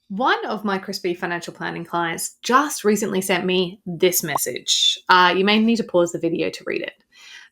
One of my crispy financial planning clients just recently sent me this message. You may need to pause the video to read it.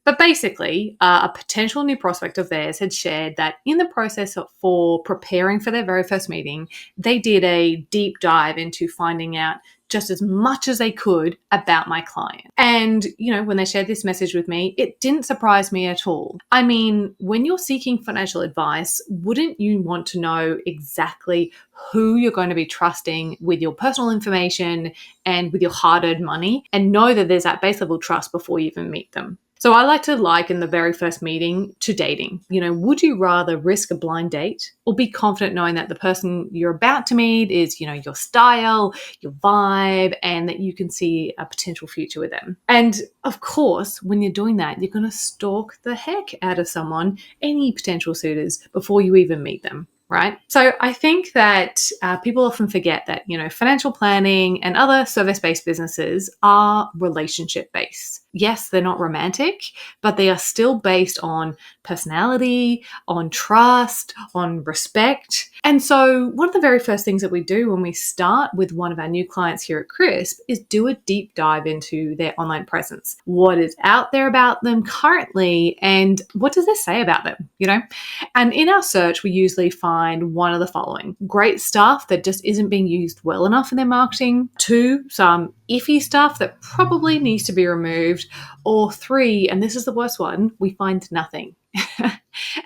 But basically, a potential new prospect of theirs had shared that in the process for preparing for their very first meeting, they did a deep dive into finding out just as much as they could about my client. And, when they shared this message with me, it didn't surprise me at all. I mean, when you're seeking financial advice, wouldn't you want to know exactly who you're going to be trusting with your personal information and with your hard-earned money, and know that there's that base level trust before you even meet them? So I like to liken the very first meeting to dating. Would you rather risk a blind date or be confident knowing that the person you're about to meet is, your style, your vibe, and that you can see a potential future with them? And of course, when you're doing that, you're going to stalk the heck out of someone, any potential suitors, before you even meet them. Right? So I think that people often forget that, financial planning and other service-based businesses are relationship-based. Yes, they're not romantic, but they are still based on personality, on trust, on respect. And so one of the very first things that we do when we start with one of our new clients here at CRISP is do a deep dive into their online presence. What is out there about them currently, and what does this say about them, And in our search, we usually find one of the following: great stuff that just isn't being used well enough in their marketing; 2, some iffy stuff that probably needs to be removed; or 3, and this is the worst one, we find nothing.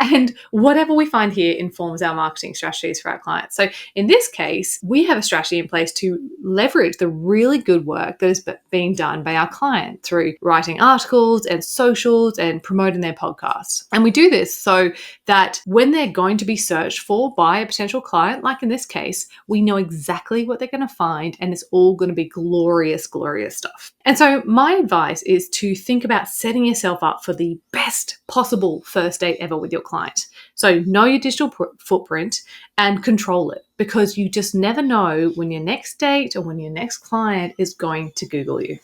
And whatever we find here informs our marketing strategies for our clients. So in this case, we have a strategy in place to leverage the really good work that is being done by our client through writing articles and socials and promoting their podcasts. And we do this so that when they're going to be searched for by a potential client, like in this case, we know exactly what they're going to find, and it's all going to be glorious, glorious stuff. And so my advice is to think about setting yourself up for the best possible first date ever with your client. So know your digital footprint and control it, because you just never know when your next date or when your next client is going to Google you.